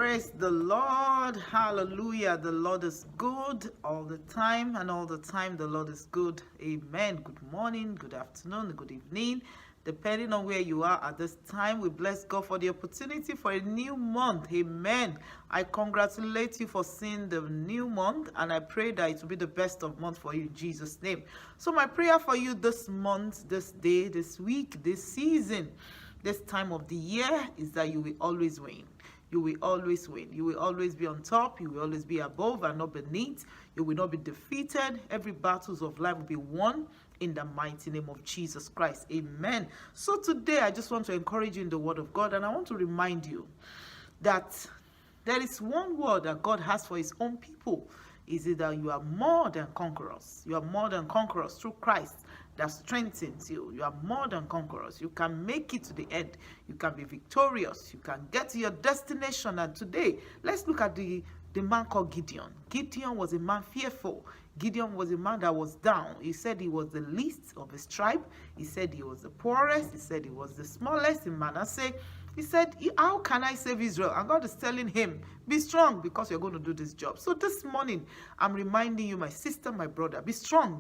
Praise the Lord. Hallelujah. The Lord is good all the time, and all the time the Lord is good. Amen. Good morning, good afternoon, good evening. Depending on where you are at this time, we bless God for the opportunity for a new month. Amen. I congratulate you for seeing the new month, and I pray that it will be the best of month for you in Jesus' name. So my prayer for you this month, this day, this week, this season, this time of the year is that you will always win. You will always win. You will always be on top. You will always be above and not beneath. You will not be defeated. Every battles of life will be won in the mighty name of Jesus Christ. Amen. So today I just want to encourage you in the word of God, and I want to remind you that there is one word that God has for his own people. Is it that you are more than conquerors? You are more than conquerors through Christ that strengthens you. You are more than conquerors. You can make it to the end. You can be victorious. You can get to your destination. And today, let's look at the man called Gideon. Gideon was a man fearful. Gideon was a man that was down. He said he was the least of his tribe. He said he was the poorest. He said he was the smallest in Manasseh. He said, how can I save Israel? And God is telling him, be strong because you're going to do this job. So this morning, I'm reminding you, my sister, my brother, be strong.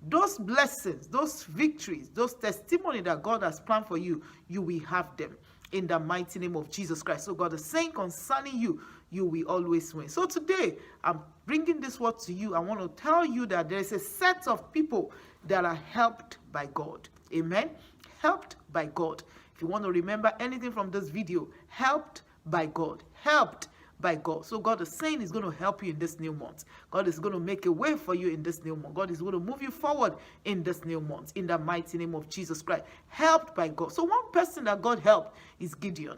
Those blessings, those victories, those testimonies that God has planned for you, you will have them in the mighty name of Jesus Christ. So God is saying concerning you, you will always win. So today, I'm bringing this word to you. I want to tell you that there is a set of people that are helped by God. Amen? Helped by God. If you want to remember anything from this video, helped by God. Helped by God. So God is saying he's going to help you in this new month. God is going to make a way for you in this new month. God is going to move you forward in this new month in the mighty name of Jesus Christ. Helped by God. So one person that God helped is Gideon.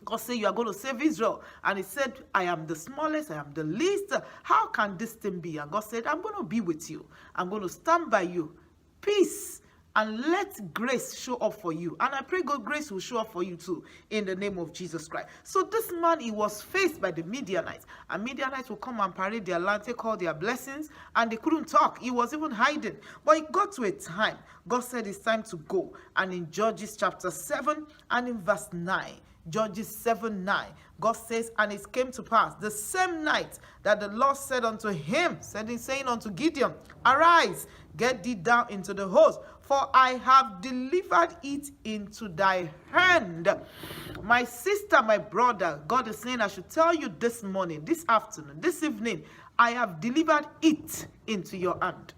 God said, you are going to save Israel. And he said, I am the smallest, I am the least. How can this thing be? And God said, I'm going to be with you. I'm going to stand by you. Peace. And let grace show up for you. And I pray God grace will show up for you too in the name of Jesus Christ. So this man, he was faced by the Midianites. And Midianites will come and parade their land, take all their blessings, and they couldn't talk. He was even hiding. But it got to a time, God said it's time to go. And in Judges chapter 7 and in verse 9, Judges 7:9, God says, and it came to pass the same night that the Lord said unto him, saying unto Gideon, arise, get thee down into the host, for I have delivered it into thy hand. My sister, my brother, God is saying I should tell you this morning, this afternoon, this evening, I have delivered it into your hand.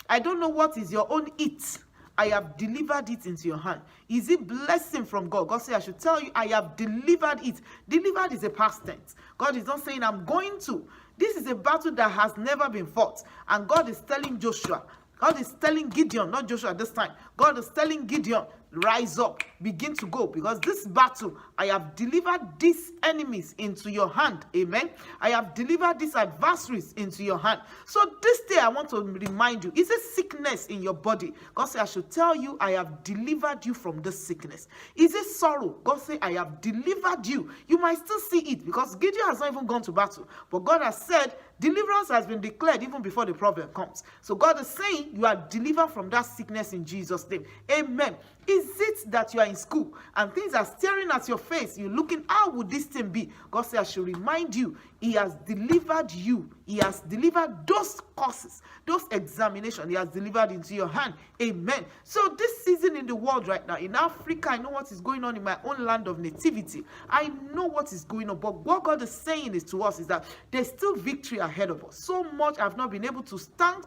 I don't know what is your own it. I have delivered it into your hand. Is it blessing from God? God said, I should tell you, I have delivered it. Delivered is a past tense. God is not saying, I'm going to. This is a battle that has never been fought. And God is telling Joshua, God is telling Gideon, not Joshua this time. God is telling Gideon, rise up, begin to go, because this battle, I have delivered these enemies into your hand. Amen. I have delivered these adversaries into your hand. So this day I want to remind you, is a sickness in your body? God said, I should tell you, I have delivered you from this sickness. Is it sorrow? God said, I have delivered you. You might still see it because Gideon has not even gone to battle. But God has said, deliverance has been declared even before the problem comes. So God is saying, you are delivered from that sickness in Jesus' name. Amen. Is it that you are in school and things are staring at your face? You're looking, how would this thing be? God said, I should remind you, he has delivered you. He has delivered those courses, those examinations. He has delivered into your hand. Amen. So this season in the world right now, in Africa, I know what is going on in my own land of nativity. I know what is going on. But what God is saying is to us is that there's still victory ahead of us. So much I've not been able to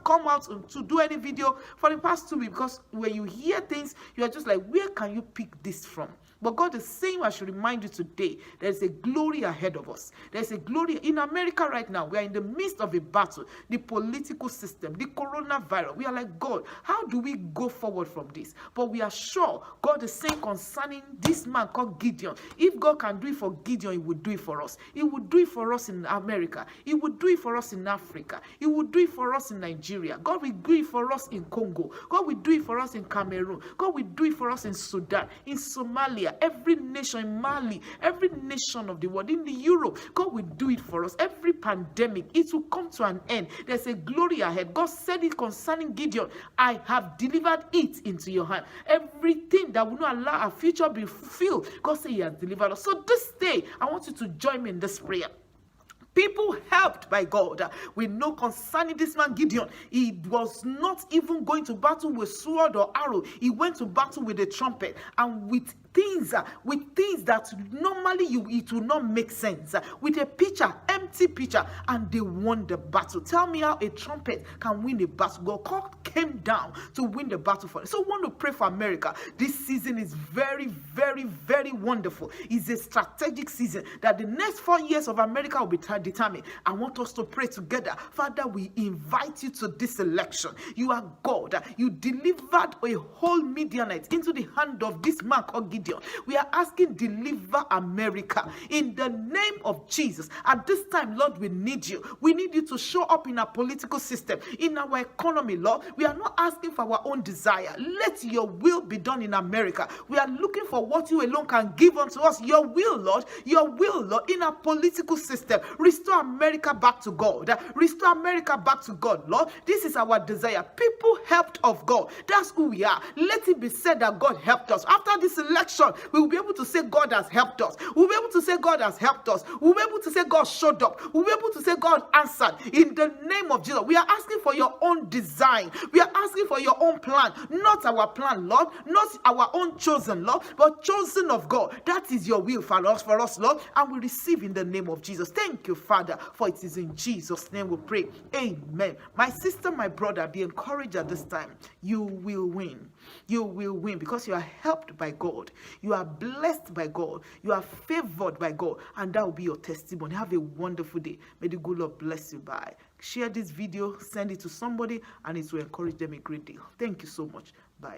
come out and to do any video for the past 2 weeks, because when you hear things, you are just like, where can you pick this from? But God is saying, I should remind you today, there's a glory ahead of us. There's a glory in America right now. We are in the midst of a battle, the political system, the coronavirus. We are like, God, how do we go forward from this? But we are sure God is saying concerning this man called Gideon, if God can do it for Gideon, he would do it for us. He would do it for us in America. He would do it for us in Africa. He would do it for us in Nigeria. God will do it for us in Congo. God will do it for us in Cameroon. God will do it for us in Sudan, in Somalia, Nigeria, every nation in Mali, every nation of the world, in the Europe. God will do it for us. Every pandemic, it will come to an end. There's a glory ahead. God said it concerning Gideon, I have delivered it into your hand. Everything that will not allow our future be fulfilled, God said he has delivered us. So this day, I want you to join me in this prayer. People helped by God. We know concerning this man Gideon, he was not even going to battle with sword or arrow. He went to battle with a trumpet and with things that normally it will not make sense. With a pitcher, empty pitcher, and they won the battle. Tell me how a trumpet can win a battle. God came down to win the battle for us. So I want to pray for America. This season is very, very, very wonderful. It's a strategic season that the next 4 years of America will be determined. I want us to pray together. Father, we invite you to this election. You are God. You delivered a whole Midianite into the hand of this man called Gideon. We are asking, deliver America in the name of Jesus. At this time, Lord, we need you. We need you to show up in our political system, in our economy, Lord. We are not asking for our own desire. Let your will be done in America. We are looking for what you alone can give unto us. Your will, Lord, in our political system. Restore America back to God. Restore America back to God, Lord. This is our desire. People helped of God. That's who we are. Let it be said that God helped us. After this election, we will be able to say God has helped us. We'll be able to say God has helped us. We'll be able to say God showed up. We'll be able to say God answered. In the name of Jesus, we are asking for your own design. We are asking for your own plan. Not our plan, Lord. Not our own chosen, Lord, but chosen of God. That is your will for us, Lord. And we receive in the name of Jesus. Thank you, Father, for it is in Jesus' name we pray. Amen. My sister, my brother, be encouraged at this time. You will win. You will win because you are helped by God. You are blessed by God. You are favored by God. And that will be your testimony. Have a wonderful day. May the good Lord bless you. Bye. Share this video, send it to somebody, and it will encourage them a great deal. Thank you so much. Bye.